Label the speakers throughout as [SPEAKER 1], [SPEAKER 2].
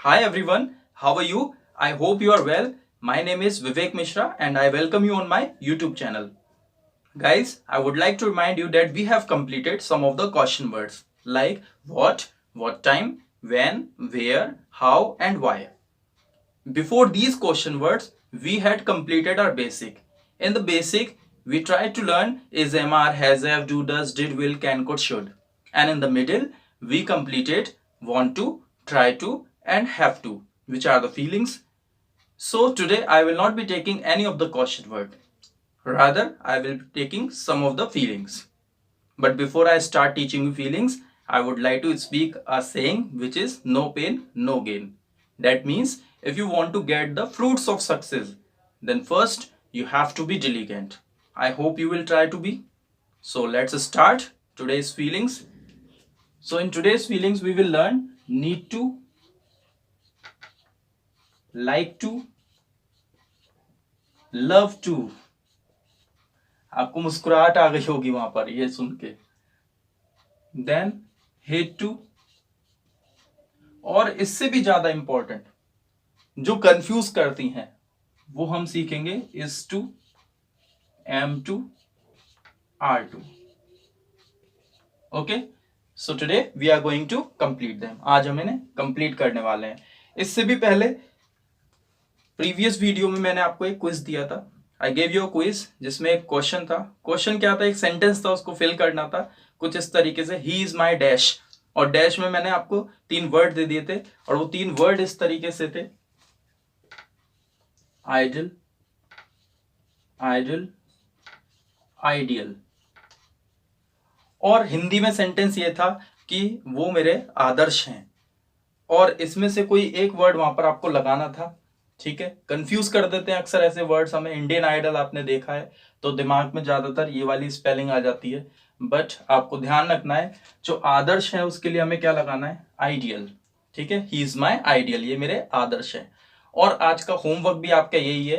[SPEAKER 1] Hi everyone, how are you? I hope you are well. My name is Vivek Mishra and I welcome you on my YouTube channel. Guys, I would like to remind you that we have completed some of the question words like what time, when, where, how and why. Before these question words, we had completed our basic. In the basic, we tried to learn is, am, are, has, have, do, does, did, will, can, could, should. And in the middle, we completed want to, try to, and have to, which are the feelings. So today I will not be taking any of the question word. Rather, I will be taking some of the feelings. But before I start teaching you feelings, I would like to speak a saying which is no pain, no gain. That means if you want to get the fruits of success, then first you have to be diligent. I hope you will try to be. So let's start today's feelings. So in today's feelings, we will learn need to, like to, love to. आपको मुस्कुराहट आ गई होगी वहां पर ये सुन के. Then hate to, और इससे भी ज्यादा इंपॉर्टेंट जो कंफ्यूज करती हैं वो हम सीखेंगे is to, am to, are to. Okay, so today we are going to complete them. आज हम इन्हें कंप्लीट करने वाले हैं. इससे भी पहले प्रीवियस वीडियो में मैंने आपको एक क्विज दिया था. I gave you a quiz जिसमें एक क्वेश्चन था. क्वेश्चन क्या था? एक सेंटेंस था, उसको फिल करना था कुछ इस तरीके से, ही इज माई डैश. और डैश में मैंने आपको 3 वर्ड दे दिए थे और वो 3 वर्ड इस तरीके से थे: आइडल, आइडल, आइडियल. और हिंदी में सेंटेंस ये था कि वो मेरे आदर्श हैं. और इसमें से कोई एक वर्ड वहां पर आपको लगाना था. ठीक है, कंफ्यूज कर देते हैं अक्सर ऐसे वर्ड्स हमें. इंडियन आइडल आपने देखा है तो दिमाग में ज्यादातर ये वाली स्पेलिंग आ जाती है. बट आपको ध्यान रखना है जो आदर्श है उसके लिए हमें क्या लगाना है? आइडियल. ठीक है, ही इज माई आइडियल, ये मेरे आदर्श है. और आज का होमवर्क भी आपका यही है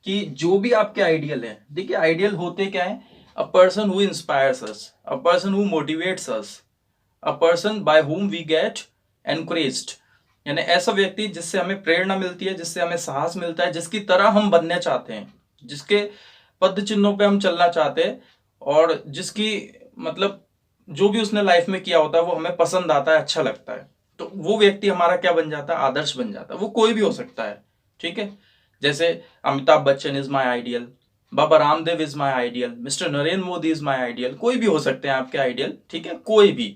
[SPEAKER 1] कि जो भी आपके आइडियल है, देखिए आइडियल होते क्या है? A person who inspires us, a person who motivates us, a person by whom we get encouraged. यानी ऐसा व्यक्ति जिससे हमें प्रेरणा मिलती है, जिससे हमें साहस मिलता है, जिसकी तरह हम बनने चाहते हैं, जिसके पद चिन्हों पे हम चलना चाहते हैं, और जिसकी मतलब जो भी उसने लाइफ में किया होता है वो हमें पसंद आता है, अच्छा लगता है. तो वो व्यक्ति हमारा क्या बन जाता है? आदर्श बन जाता है. वो कोई भी हो सकता है. ठीक है, जैसे Amitabh Bachchan is my ideal, Baba Ramdev is my ideal, mister Narendra Modi is my ideal. कोई भी हो सकते हैं आपके आइडियल. ठीक है, कोई भी,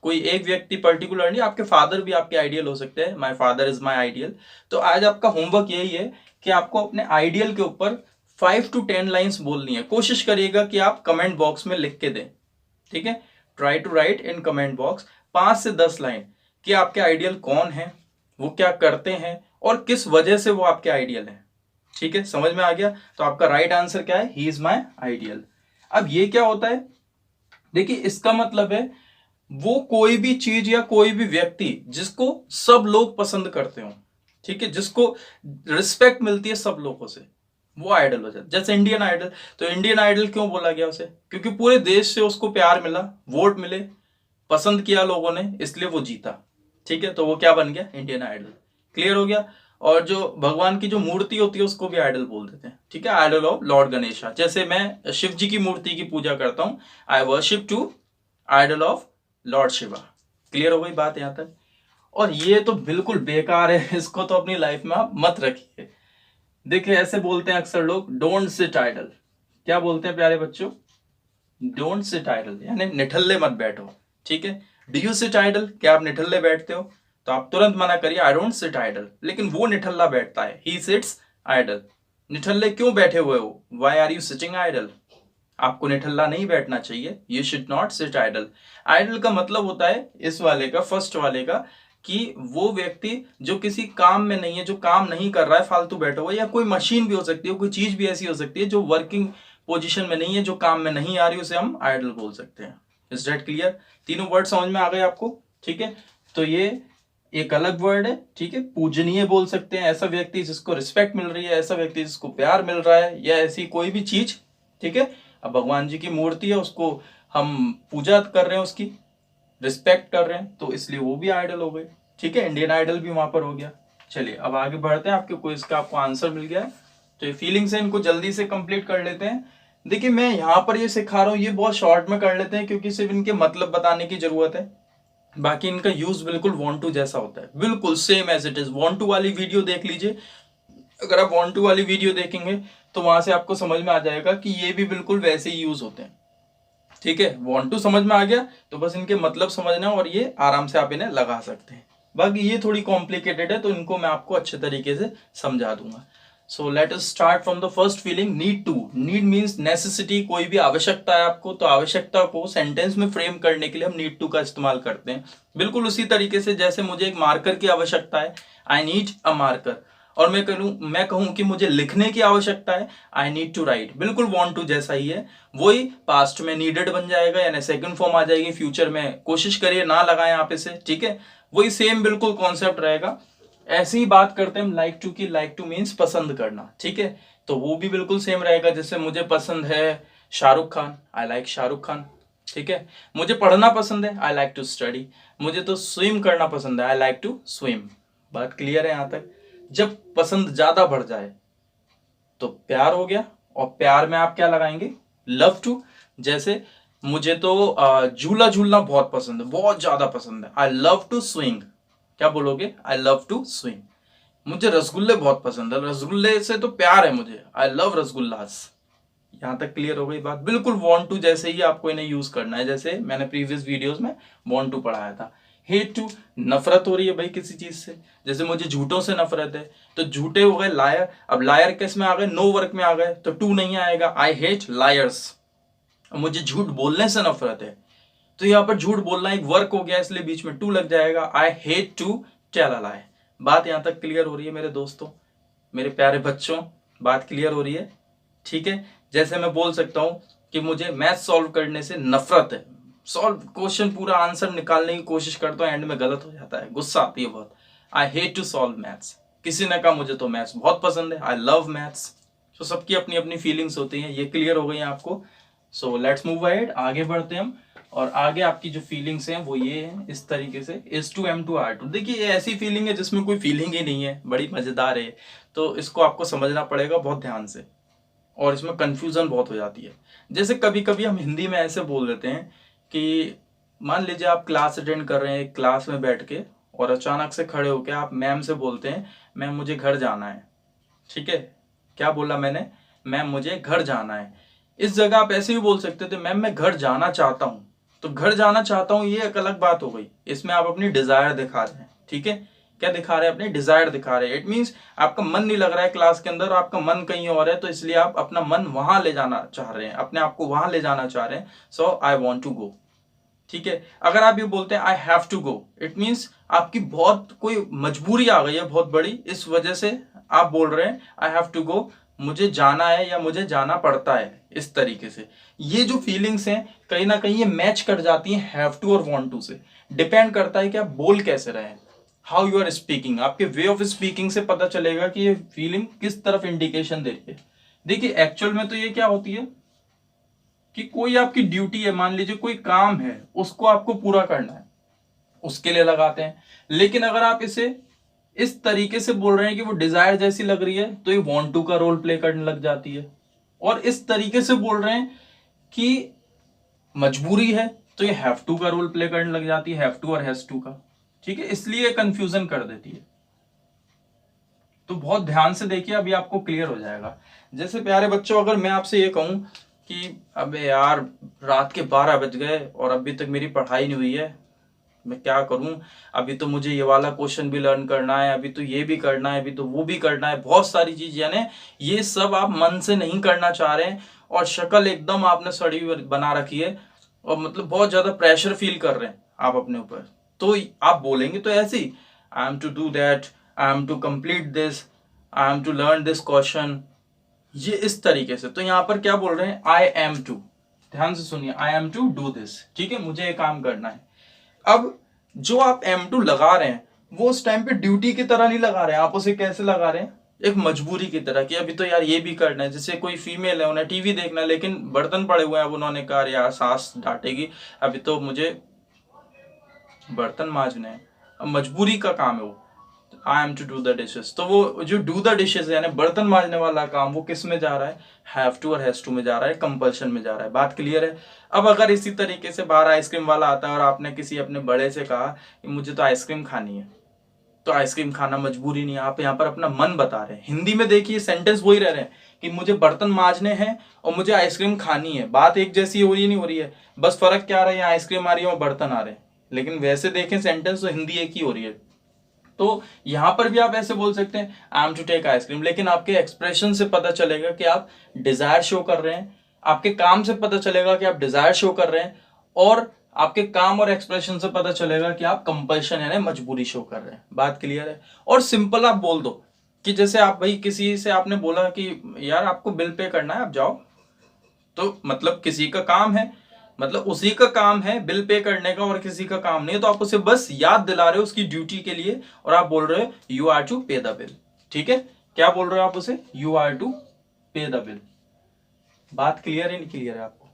[SPEAKER 1] कोई एक व्यक्ति पर्टिकुलर नहीं. आपके फादर भी आपके आइडियल हो सकते हैं. My father is my ideal. तो आज आपका होमवर्क यही है कि आपको अपने आइडियल के ऊपर 5 to 10 लाइंस बोलनी है. कोशिश करिएगा कि आप कमेंट बॉक्स में लिख के दें. ठीक है, try to write in comment box 5 से 10 लाइन कि आपके आइडियल कौन है, वो क्या करते हैं और किस वजह से वो आपके आइडियल हैं. ठीक है, समझ में आ गया? तो आपका राइट आंसर क्या है? He is my ideal. अब ये क्या होता है? देखिए, इसका मतलब है वो कोई भी चीज या कोई भी व्यक्ति जिसको सब लोग पसंद करते हो. ठीक है, जिसको रिस्पेक्ट मिलती है सब लोगों से, वो आइडल हो जाता है. जैसे इंडियन आइडल, तो इंडियन आइडल क्यों बोला गया उसे? क्योंकि पूरे देश से उसको प्यार मिला, वोट मिले, पसंद किया लोगों ने, इसलिए वो जीता. ठीक है, तो वो क्या बन गया? Indian idol. क्लियर हो गया? और जो भगवान की जो मूर्ति होती है उसको भी आइडल बोल देते हैं. ठीक है, आइडल ऑफ लॉर्ड गणेशा. जैसे मैं शिव जी की मूर्ति की पूजा करता हूं, I worship to idol of lord Shiva. Clear हो गई बात यहां तक? और ये तो बिल्कुल बेकार है, इसको तो अपनी लाइफ में आप मत रखिए. देखिए, ऐसे बोलते हैं अक्सर लोग, डोंट सिट आइडल. क्या बोलते हैं प्यारे बच्चों? डोंट सिट आइडल, यानी निठल्ले मत बैठो. ठीक है, डू यू सिट आइडल? क्या आप निठल्ले बैठते हो? तो आप तुरंत मना करिए, आई डोंट सिट आइडल. लेकिन वो निठल्ला बैठता है, ही सिट्स आइडल. निठल्ले क्यों बैठे हुए हो? Why are you sitting idle? आपको निठल्ला नहीं बैठना चाहिए. You should not sit idle. Idle का मतलब होता है इस वाले का, फर्स्ट वाले का, कि वो व्यक्ति जो किसी काम में नहीं है, जो काम नहीं कर रहा है, फालतू बैठा हुआ. या कोई मशीन भी हो सकती है, कोई चीज भी ऐसी हो सकती है जो वर्किंग पोजीशन में नहीं है, जो काम में नहीं आ रही, उसे हम आइडल बोल सकते हैं. Is that clear? तीनों वर्ड समझ में आ गए आपको? ठीक है, तो ये एक अलग वर्ड है. ठीक है, पूजनीय बोल सकते हैं, ऐसा व्यक्ति जिसको रिस्पेक्ट मिल रही है, ऐसा व्यक्ति जिसको प्यार मिल रहा है, या ऐसी कोई भी चीज. ठीक है, अब भगवान जी की मूर्ति है, उसको हम पूजा कर रहे हैं, उसकी रिस्पेक्ट कर रहे हैं, तो इसलिए वो भी आइडल हो गए. ठीक है, इंडियन आइडल भी वहां पर हो गया। चलिए अब आगे बढ़ते हैं, आपके क्विज का आपको आंसर मिल गया है। तो ये फीलिंग्स है, इनको जल्दी से कंप्लीट कर लेते हैं। देखिए मैं यहाँ पर ये सिखा रहा हूँ, ये बहुत शॉर्ट में कर लेते हैं क्योंकि सिर्फ इनके मतलब बताने की जरूरत है। बाकी इनका यूज बिल्कुल want to जैसा होता है, बिल्कुल same as it is. want to वाली वीडियो देख लीजिए, अगर आप want to वाली वीडियो देखेंगे तो वहां से आपको समझ में आ जाएगा कि ये भी बिल्कुल वैसे ही यूज होते हैं। ठीक है, want to समझ में आ गया तो बस इनके मतलब समझना और ये आराम से आप इन्हें लगा सकते हैं। बाकी ये थोड़ी कॉम्प्लिकेटेड है तो इनको मैं आपको अच्छे तरीके से समझा दूंगा। So let us start from the first feeling, need to. Need means necessity, कोई भी आवश्यकता है आपको तो आवश्यकता को सेंटेंस में फ्रेम करने के लिए हम नीड टू का इस्तेमाल करते हैं। बिल्कुल उसी तरीके से जैसे मुझे एक मार्कर की आवश्यकता है, आई नीड अ मार्कर, और मैं कहूं कि मुझे लिखने की आवश्यकता है, आई नीड टू राइट। बिल्कुल want to जैसा ही है, वही पास्ट में नीडेड बन जाएगा यानी सेकंड फॉर्म आ जाएगी। फ्यूचर में कोशिश करिए ना लगाएं आप इसे, ठीक है, वही सेम बिल्कुल कॉन्सेप्ट रहेगा। ऐसी ही बात करते हैं हम लाइक टू की। लाइक टू मीन्स पसंद करना, ठीक है, तो वो भी बिल्कुल सेम रहेगा। जैसे मुझे पसंद है शाहरुख खान, आई लाइक शाहरुख खान, ठीक है। मुझे पढ़ना पसंद है, आई लाइक टू स्टडी। मुझे तो स्विम करना पसंद है, आई लाइक टू स्विम। बात क्लियर है यहां तक। जब पसंद ज्यादा बढ़ जाए तो प्यार हो गया, और प्यार में आप क्या लगाएंगे, लव टू। जैसे मुझे तो झूला झूलना बहुत पसंद है, बहुत ज्यादा पसंद है, आई लव टू स्विंग। क्या बोलोगे, आई लव टू स्विंग। मुझे रसगुल्ले बहुत पसंद है, रसगुल्ले से तो प्यार है मुझे, आई लव रसगुल्लास। यहां तक क्लियर हो गई बात। बिल्कुल want to जैसे ही आपको इन्हें यूज करना है, जैसे मैंने प्रीवियस वीडियोस में want to पढ़ाया था। हेट टू, नफरत हो रही है भाई किसी चीज से, जैसे मुझे झूठों से नफरत है तो झूठे हो गए लायर। अब लायर किस में आ गए, नो वर्क में आ गए तो टू नहीं आएगा, आई हेट लायर्स। मुझे झूठ बोलने से नफरत है तो यहाँ पर झूठ बोलना एक वर्क हो गया, इसलिए बीच में टू लग जाएगा, I hate to tell a lie. बात यहां तक क्लियर हो रही है मेरे दोस्तों, मेरे प्यारे बच्चों, बात क्लियर हो रही है, ठीक है। जैसे मैं बोल सकता हूं कि मुझे मैथ सॉल्व करने से नफरत है, सॉल्व क्वेश्चन पूरा आंसर निकालने की कोशिश करता हूं, एंड में गलत हो जाता है, गुस्सा आती है बहुत, I hate to solve maths. किसी ने कहा मुझे तो मैथ्स बहुत पसंद है, आई लव मैथ्स। तो सबकी अपनी अपनी फीलिंग्स होती हैं, ये क्लियर हो गई है आपको। सो लेट्स मूव अहेड, आगे बढ़ते हैं हम। और आगे आपकी जो फीलिंग्स हैं वो ये हैं इस तरीके से, is to am to are to. देखिए ये ऐसी फीलिंग है जिसमें कोई फीलिंग ही नहीं है, बड़ी मजेदार है, तो इसको आपको समझना पड़ेगा बहुत ध्यान से, और इसमें कंफ्यूजन बहुत हो जाती है। जैसे कभी कभी हम हिंदी में ऐसे बोल देते हैं कि मान लीजिए आप क्लास अटेंड कर रहे हैं, क्लास में बैठ के, और अचानक से खड़े होकर आप मैम से बोलते हैं मैम मुझे घर जाना है, ठीक है। क्या बोला मैंने, मैम मुझे घर जाना है। इस जगह आप ऐसे भी बोल सकते थे मैम मैं घर जाना चाहता हूं। तो घर जाना चाहता हूं ये एक अलग बात हो गई, इसमें आप अपनी डिजायर दिखा रहे हैं, ठीक है। क्या दिखा रहे हैं, अपनी डिजायर दिखा रहे हैं। इट मीन्स आपका मन नहीं लग रहा है क्लास के अंदर, आपका मन कहीं और है, तो इसलिए आप अपना मन वहां ले जाना चाह रहे हैं, अपने आप को वहां ले जाना चाह रहे हैं। सो आई वॉन्ट टू गो, ठीक है। अगर आप ये बोलते हैं I have to go, it means आपकी बहुत कोई मजबूरी आ गई है बहुत बड़ी, इस वजह से आप बोल रहे हैं आई हैव टू गो, मुझे जाना है या मुझे जाना पड़ता है, इस तरीके से। ये जो फीलिंग्स हैं कहीं ना कहीं ये मैच कर जाती हैं हैव टू और वांट टू से। डिपेंड करता है कि आप बोल कैसे रहे हैं, हाउ यू आर स्पीकिंग, आपके वे ऑफ स्पीकिंग से पता चलेगा कि ये फीलिंग किस तरफ इंडिकेशन दे रही है। देखिए एक्चुअल में तो ये क्या होती है कि कोई आपकी ड्यूटी है, मान लीजिए कोई काम है उसको आपको पूरा करना है, उसके लिए लगाते हैं। लेकिन अगर आप इसे इस तरीके से बोल रहे हैं कि वो डिजायर जैसी लग रही है तो ये वांट टू का रोल प्ले करने लग जाती है। और इस तरीके से बोल रहे हैं कि मजबूरी है तो ये हैव टू का रोल प्ले करने लग जाती है, हैव टू और हैज टू का, ठीक है। इसलिए कंफ्यूजन कर देती है। तो बहुत ध्यान से देखिए, अभी आपको क्लियर हो जाएगा। जैसे प्यारे बच्चों अगर मैं आपसे ये कहूं कि अबे यार रात के 12 बज गए और अभी तक मेरी पढ़ाई नहीं हुई है, मैं क्या करूं, अभी तो मुझे ये वाला क्वेश्चन भी लर्न करना है, अभी तो ये भी करना है, अभी तो वो भी करना है, बहुत सारी चीज, यानी ये सब आप मन से नहीं करना चाह रहे हैं और शक्ल एकदम आपने सड़ी हुई बना रखी है और मतलब बहुत ज्यादा प्रेशर फील कर रहे हैं आप अपने ऊपर, तो आप बोलेंगे तो ऐसे ही, I am to do that, I am to complete this, I am to learn this question, ये इस तरीके से। तो यहाँ पर क्या बोल रहे हैं, आई एम टू, ध्यान से सुनिए, I am to do this, ठीक है, मुझे ये काम करना है। अब जो आप M2 लगा रहे हैं वो उस टाइम पे ड्यूटी की तरह नहीं लगा रहे हैं, आप उसे कैसे लगा रहे हैं, एक मजबूरी की तरह कि अभी तो यार ये भी करना है। जैसे कोई फीमेल है उन्हें टीवी देखना है लेकिन बर्तन पड़े हुए हैं, अब उन्होंने कहा यार सास डांटेगी, अभी तो मुझे बर्तन मांजने हैं, मजबूरी का काम है वो, I am to do the dishes. तो वो जो डू द डिशेस यानी बर्तन मांजने वाला काम, वो किस में जा रहा है, हैव टू और हैज टू में जा रहा है, कंपल्शन में जा रहा है। बात क्लियर है। अब अगर इसी तरीके से बाहर आइसक्रीम वाला आता है और आपने किसी अपने बड़े से कहा कि मुझे तो आइसक्रीम खानी है, तो आइसक्रीम खाना मजबूरी नहीं है, आप यहाँ पर अपना मन बता रहे हैं। हिंदी में देखिए सेंटेंस वही रह रहे हैं कि मुझे बर्तन मांजने हैं और मुझे आइसक्रीम खानी है, बात एक जैसी हो रही नहीं हो रही है, बस फर्क क्या आ रहा है, यहाँ आइसक्रीम आ रही है और बर्तन आ रहे हैं, लेकिन वैसे देखें सेंटेंस तो हिंदी एक ही हो रही है। तो यहां पर भी आप ऐसे बोल सकते हैं I am to take ice cream, लेकिन आपके एक्सप्रेशन से पता चलेगा कि आप डिजायर शो कर रहे हैं, आपके काम से पता चलेगा कि आप डिजायर शो कर रहे हैं, और आपके काम और एक्सप्रेशन से पता चलेगा कि आप कंपल्शन यानी मजबूरी शो कर रहे हैं। बात क्लियर है। और सिंपल आप बोल दो कि जैसे आप भाई किसी से आपने बोला कि यार आपको बिल पे करना है, आप जाओ, तो मतलब किसी का काम है, मतलब उसी का काम है बिल पे करने का और किसी का काम नहीं है, तो आप उसे बस याद दिला रहे हो उसकी ड्यूटी के लिए, और आप बोल रहे हो you are to pay the bill. ठीक है, क्या बोल रहे हो आप उसे, you are to pay the bill. बात क्लियर है नहीं क्लियर है आपको?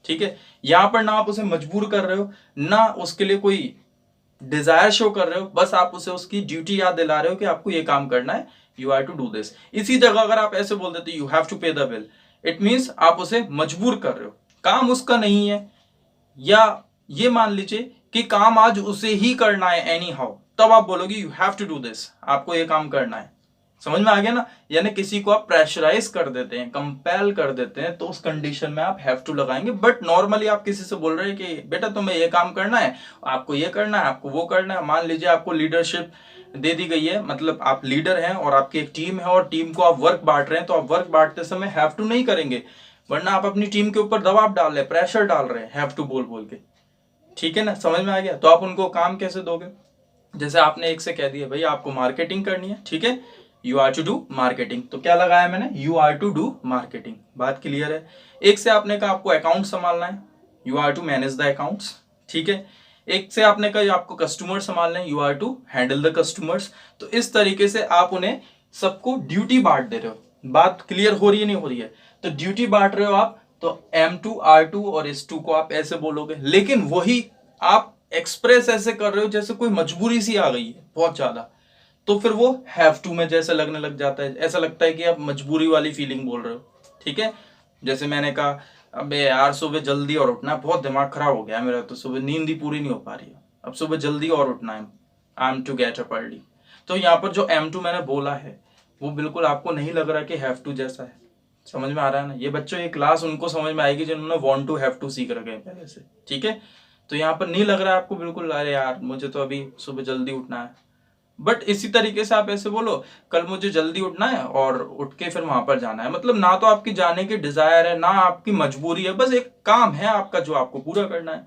[SPEAKER 1] ठीक है, यहां पर ना आप उसे मजबूर कर रहे हो, ना उसके लिए कोई डिजायर शो कर रहे हो, बस आप उसे उसकी ड्यूटी याद दिला रहे हो कि आपको ये काम करना है, you are to do this. इसी जगह अगर आप ऐसे बोल देते you have to pay the bill, it means आप उसे मजबूर कर रहे हो, काम उसका नहीं है, या ये मान लीजिए कि काम आज उसे ही करना है एनी हाउ, तब आप बोलोगे you have to do this, आपको ये काम करना है। समझ में आ गया ना? यानी किसी को आप प्रेशराइज कर देते हैं, कंपेल कर देते हैं, तो उस कंडीशन में आप हैव टू लगाएंगे। बट नॉर्मली आप किसी से बोल रहे हैं कि बेटा तुम्हें ये काम करना है, आपको ये करना है, आपको वो करना है। मान लीजिए आपको लीडरशिप दे दी गई है, मतलब आप लीडर हैं और आपकी एक टीम है और टीम को आप वर्क बांट रहे हैं, तो आप वर्क बांटते समय हैव टू नहीं करेंगे, वरना आप अपनी टीम के ऊपर दबाव डाल रहे हैं, प्रेशर डाल रहे हैं हैव टू बोल बोल के। ठीक है ना, समझ में आ गया? तो आप उनको काम कैसे दोगे? जैसे आपने एक से कह दिया भाई आपको मार्केटिंग करनी है, ठीक है, you are to do marketing, तो क्या लगाया मैंने, you are to do marketing. बात क्लियर है। एक से आपने कहा आपको अकाउंट संभालना है, you are to manage the accounts. ठीक है, एक से आपने कहा आपको कस्टमर संभालना है, you are to handle the customers. तो इस तरीके से आप उन्हें सबको ड्यूटी बांट दे रहे हो। बात क्लियर हो रही है नहीं हो रही है? तो ड्यूटी बांट रहे हो आप, तो एम टू आर टू और एस टू को आप ऐसे बोलोगे, लेकिन वही आप एक्सप्रेस ऐसे कर रहे हो जैसे कोई मजबूरी सी आ गई है बहुत ज्यादा, तो फिर वो हैव टू में जैसे लगने लग जाता है, ऐसा लगता है कि आप मजबूरी वाली फीलिंग बोल रहे हो। ठीक है, जैसे मैंने कहा अबे यार सुबह जल्दी और उठना, बहुत दिमाग खराब हो गया मेरा, तो सुबह नींद ही पूरी नहीं हो पा रही है, अब सुबह जल्दी और उठना है, I am to get up early. तो यहाँ पर जो एम टू मैंने बोला है वो बिल्कुल आपको नहीं लग रहा कि हैव टू जैसा है। समझ में आ रहा है ना? ये बच्चों ये क्लास उनको समझ में आएगी जिन्होंने वांट टू हैव टू सीख रखे हैं पहले से। ठीक है, तो यहाँ पर नहीं लग रहा है आपको बिल्कुल अरे यार मुझे तो अभी सुबह जल्दी उठना है। बट इसी तरीके से आप ऐसे बोलो कल मुझे जल्दी उठना है और उठ के फिर वहां पर जाना है, मतलब ना तो आपकी जाने की डिजायर है ना आपकी मजबूरी है, बस एक काम है आपका जो आपको पूरा करना है।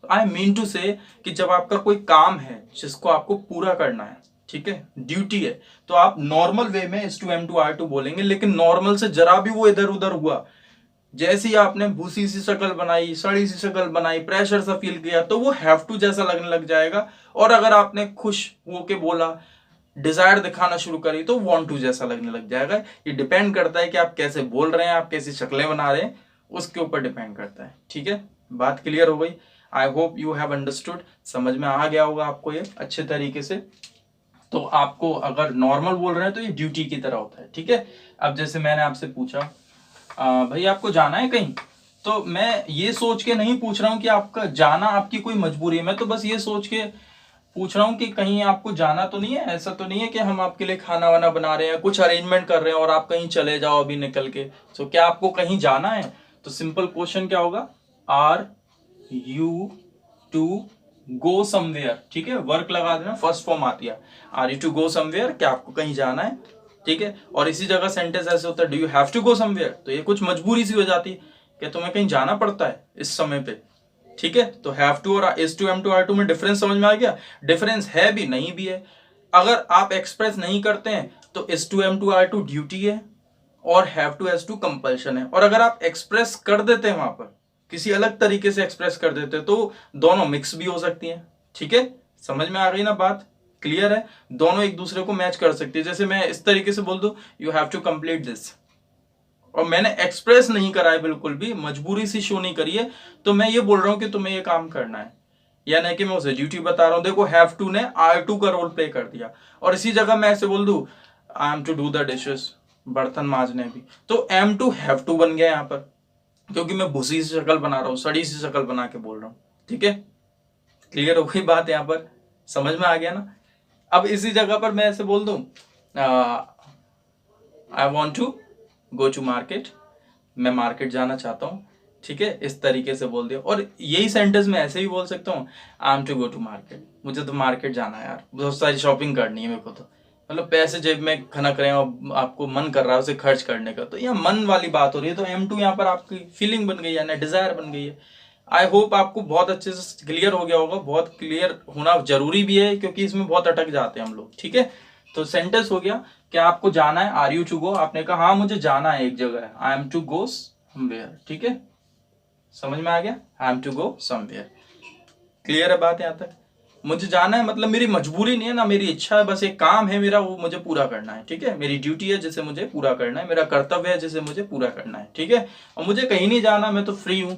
[SPEAKER 1] आई मीन टू से कि जब आपका कोई काम है जिसको आपको पूरा करना है, ठीक है, ड्यूटी है, तो आप नॉर्मल वे में is to am to are to बोलेंगे, लेकिन नॉर्मल से जरा भी वो इधर उधर हुआ, जैसे ही आपने भूसी सी शक्ल बनाई, सड़ी सी शक्ल बनाई, प्रेशर सा फील किया, तो वो हैव टू जैसा लगने लग जाएगा। और अगर आपने खुश होके बोला, डिजायर दिखाना शुरू करी, तो वांट टू जैसा लगने लग जाएगा। ये डिपेंड करता है कि आप कैसे बोल रहे हैं, आप कैसी शक्लें बना रहे हैं, उसके ऊपर डिपेंड करता है। ठीक है, बात क्लियर हो गई? I hope you have understood, समझ में आ गया होगा आपको ये अच्छे तरीके से। तो आपको अगर नॉर्मल बोल रहे हैं तो ये ड्यूटी की तरह होता है। ठीक है, अब जैसे मैंने आपसे पूछा भाई आपको जाना है कहीं, तो मैं ये सोच के नहीं पूछ रहा हूं कि आपका जाना आपकी कोई मजबूरी है, मैं तो बस ये सोच के पूछ रहा हूं कि कहीं आपको जाना तो नहीं है, ऐसा तो नहीं है कि हम आपके लिए खाना वाना बना रहे हैं, कुछ अरेंजमेंट कर रहे हैं और आप कहीं चले जाओ अभी निकल के। तो क्या आपको कहीं जाना है? तो सिंपल क्वेश्चन क्या होगा, are you to go somewhere. ठीक है, वर्क लगा देना, फर्स्ट फॉर्म आती है, are you to go somewhere, क्या आपको कहीं जाना है? ठीक है, और इसी जगह सेंटेंस ऐसे होता है, do you have to go somewhere, तो ये कुछ मजबूरी सी हो जाती है कि तुम्हें कहीं जाना पड़ता है इस समय पे। ठीक है, तो हैव टू और is to am to are to में डिफरेंस समझ में आ गया? डिफरेंस है भी नहीं भी है। अगर आप एक्सप्रेस नहीं करते हैं तो is to am to are to duty है और have to is to compulsion है, और अगर आप एक्सप्रेस कर देते हैं वहां पर किसी अलग तरीके से एक्सप्रेस कर देते हैं तो दोनों मिक्स भी हो सकती हैं। ठीक है, समझ में आ गई ना बात? क्लियर है? दोनों एक दूसरे को मैच कर सकती है। जैसे मैं इस तरीके से बोल दूं you have to complete this, और मैंने एक्सप्रेस नहीं करा है, बिल्कुल भी मजबूरी सी शो नहीं करी है, तो मैं ये बोल रहा हूं कि तुम्हें ये काम करना है। यानी कि मैं उसे ड्यूटी बता रहा हूं। देखो हैव टू ने आर टू का रोल प्ले कर दिया, और इसी जगह मैं ऐसे बोल दूं I am to do the dishes, बर्तन मांजने भी, तो एम टू हैव टू बन गया यहाँ पर, क्योंकि मैं भूसी सी शक्ल बना रहा हूँ, सड़ी सी शक्ल बना के बोल रहा हूँ। ठीक है, क्लियर हो गई बात यहाँ पर, समझ में आ गया ना। अब इसी जगह पर मैं ऐसे बोल दूं I want to go to market, मैं मार्केट जाना चाहता हूँ। ठीक है, इस तरीके से बोल दिया। और यही सेंटेंस मैं ऐसे ही बोल सकता हूँ I am to go to market, मुझे तो मार्केट जाना है यार, बहुत सारी शॉपिंग करनी है मेरे को, तो मतलब पैसे जेब में खनक रहे हैं और आपको मन कर रहा है उसे खर्च करने का, तो यहाँ मन वाली बात हो रही है, तो एम टू यहाँ पर आपकी फीलिंग बन गई है ना, डिजायर बन गई है। आई होप आपको बहुत अच्छे से क्लियर हो गया होगा, बहुत क्लियर होना जरूरी भी है क्योंकि इसमें बहुत अटक जाते हैं हम लोग। ठीक है, तो सेंटेंस हो गया कि आपको जाना है, आर यू टू गो, आपने कहा हाँ मुझे जाना है एक जगह है, I am to go somewhere. ठीक है, समझ में आ गया, I am to go somewhere. Clear है बात यहाँ तक? मुझे जाना है मतलब मेरी मजबूरी नहीं है ना, मेरी इच्छा है, बस एक काम है मेरा, वो मुझे पूरा करना है। ठीक है, मेरी ड्यूटी है जिसे मुझे पूरा करना है, मेरा कर्तव्य है जिसे मुझे पूरा करना है। ठीक है, और मुझे कहीं नहीं जाना, मैं तो फ्री हूं।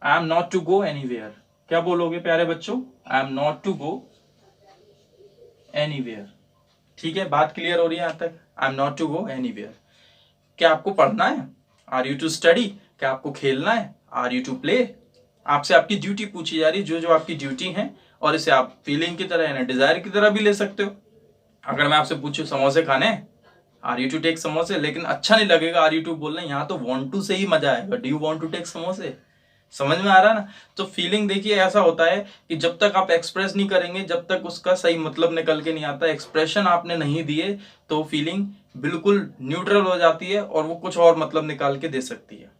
[SPEAKER 1] I am not to go anywhere. क्या बोलोगे प्यारे बच्चों? I am not to go anywhere. ठीक है, बात क्लियर हो रही है यहाँ तक? I am not to go anywhere. क्या आपको पढ़ना है? Are you to study? क्या आपको खेलना है? Are you to play? आपसे आपकी ड्यूटी पूछी जा रही है, जो जो आपकी ड्यूटी है, और इसे आप फीलिंग की तरह यानी डिजायर की तरह भी ले सकते हो। अगर मैं आपसे पूछूं समोसे खाने, आर यू टू टेक समोसे, लेकिन अच्छा नहीं लगेगा आर यू टू बोलना, यहाँ तो वांट टू से ही मजा आएगा, do you want to take समोसे। समझ में आ रहा है ना? तो फीलिंग देखिए ऐसा होता है कि जब तक आप एक्सप्रेस नहीं करेंगे, जब तक उसका सही मतलब निकल के नहीं आता, एक्सप्रेशन आपने नहीं दिए, तो फीलिंग बिल्कुल न्यूट्रल हो जाती है और वो कुछ और मतलब निकाल के दे सकती है।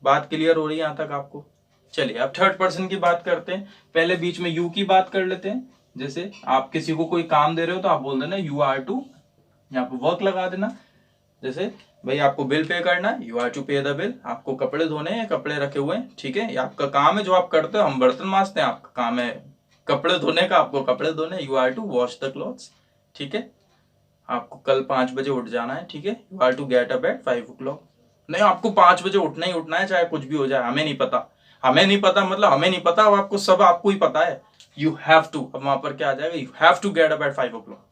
[SPEAKER 1] बात क्लियर हो रही है यहाँ तक आपको? चलिए अब थर्ड पर्सन की बात करते हैं। पहले बीच में यू की बात कर लेते हैं। जैसे आप किसी को कोई काम दे रहे हो तो आप बोल देना यू आर टू, यहाँ पे वर्क लगा देना। जैसे भाई आपको बिल पे करना है, you are to pay the bill. आपको कपड़े धोने हैं, कपड़े रखे हुए हैं, ठीक है, ये आपका काम है जो आप करते हो। हम बर्तन मांजते हैं, आपका काम है कपड़े धोने का, आपको कपड़े धोने, you are to wash the clothes. ठीक है, आपको कल 5 बजे उठ जाना है, ठीक है, you are to get up at 5 o'clock। नहीं, आपको 5 बजे उठना ही उठना है, चाहे कुछ भी हो जाए, हमें नहीं पता। हमें नहीं पता मतलब हमें नहीं पता, अब आपको सब आपको ही पता है। यू हैव टू, अब वहां पर क्या आ जाएगा, you have to get up at 5 o'clock।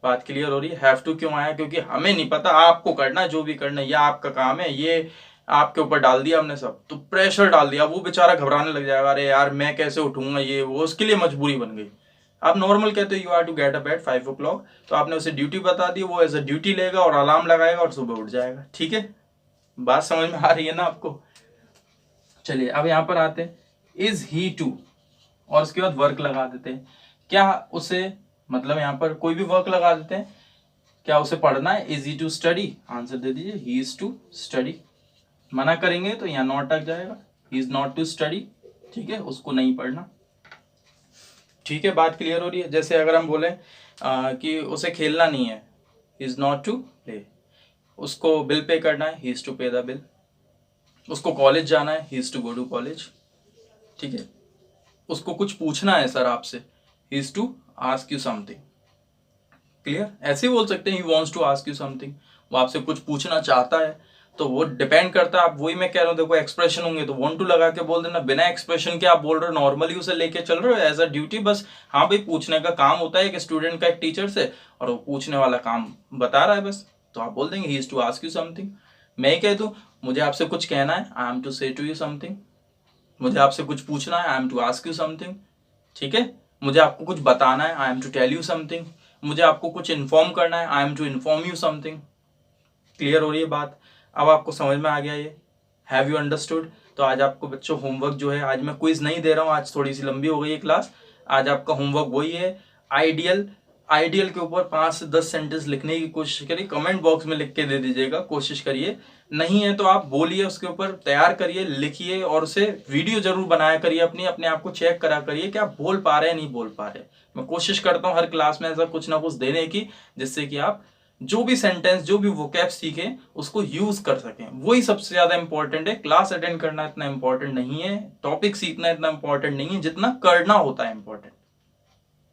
[SPEAKER 1] बात क्लियर हो रही है? हैव टू क्यों आया? क्योंकि हमें नहीं पता, आपको करना है जो भी करना है, ये आपका काम है, ये आपके ऊपर डाल दिया हमने सब, तो प्रेशर डाल दिया। वो बेचारा घबराने लग जाएगा, अरे यार मैं कैसे उठूंगा, ये वो, उसके लिए मजबूरी बन गई। आप नॉर्मल कहते हो you are to get up at 5 o'clock, तो आपने उसे ड्यूटी बता दी, वो एज अ ड्यूटी लेगा और अलार्म लगाएगा और सुबह उठ जाएगा। ठीक है, बात समझ में आ रही है ना आपको? चलिए अब यहां पर आते हैं, इज ही टू, और उसके बाद वर्क लगा देते हैं। क्या उसे, मतलब यहां पर कोई भी वर्क लगा देते हैं, क्या उसे पढ़ना है? Is he to study? Answer दे दीजिए, ही इज टू स्टडी। मना करेंगे तो यहाँ नॉट अटक जाएगा, he is not to study. ठीक है, उसको नहीं पढ़ना। ठीक है, बात क्लियर हो रही है? जैसे अगर हम बोले कि उसे खेलना नहीं है, he is not to play. उसको बिल पे करना है, he is to pay the bill. उसको कॉलेज जाना है, he is to go to college. ठीक है, उसको कुछ पूछना है सर आपसे, he is to ask you something. Clear? ऐसे ही बोल सकते हैं, he wants to ask you something, वो आपसे कुछ पूछना चाहता है। तो वो डिपेंड करता है, आप वही मैं कह रहा हूँ, देखो एक्सप्रेशन होंगे तो वांट टू लगा के बोल देना, बिना एक्सप्रेशन के आप बोल रहे हो, नॉर्मली उसे लेके चल रहे हो एज अ ड्यूटी, बस हाँ भाई पूछने का काम होता है एक स्टूडेंट का एक टीचर से, और वो पूछने वाला काम बता रहा है बस, तो आप बोल देंगे he is to ask you something. मैं ही कह दूं मुझे आपसे कुछ कहना है, I am to say to you something. मुझे आपसे कुछ पूछना है, I am to ask you something. ठीक है, मुझे आपको कुछ बताना है, I am to tell you something. मुझे आपको कुछ इन्फॉर्म करना है, I am to inform you something. Clear हो रही है बात? अब आपको समझ में आ गया ये? Have you understood? तो आज आपको बच्चों होमवर्क जो है, आज मैं क्विज नहीं दे रहा हूँ, आज थोड़ी सी लंबी हो गई है क्लास। आज आपका होमवर्क वही है, आइडियल। आइडियल के ऊपर 5 से 10 सेंटेंस लिखने की कोशिश करिए, कमेंट बॉक्स में लिख के दे दीजिएगा, कोशिश करिए। नहीं है तो आप बोलिए, उसके ऊपर तैयार करिए, लिखिए, और उसे वीडियो जरूर बनाया करिए, अपने आप को चेक करा करिए कि आप बोल पा रहे हैं नहीं बोल पा रहे। मैं कोशिश करता हूँ हर क्लास में ऐसा कुछ ना कुछ देने की, जिससे कि आप जो भी सेंटेंस, जो भी वोकैब सीखे उसको यूज कर सकें। वही सबसे ज्यादा इंपॉर्टेंट है। क्लास अटेंड करना इतना इंपॉर्टेंट नहीं है, टॉपिक सीखना इतना इंपॉर्टेंट नहीं है, जितना करना होता है इंपॉर्टेंट।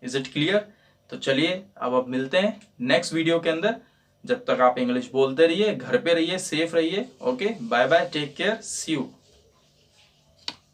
[SPEAKER 1] Is it clear? तो चलिए अब मिलते हैं नेक्स्ट वीडियो के अंदर। जब तक आप इंग्लिश बोलते रहिए, घर पे रहिए, सेफ रहिए। Okay, bye bye, take care, see you.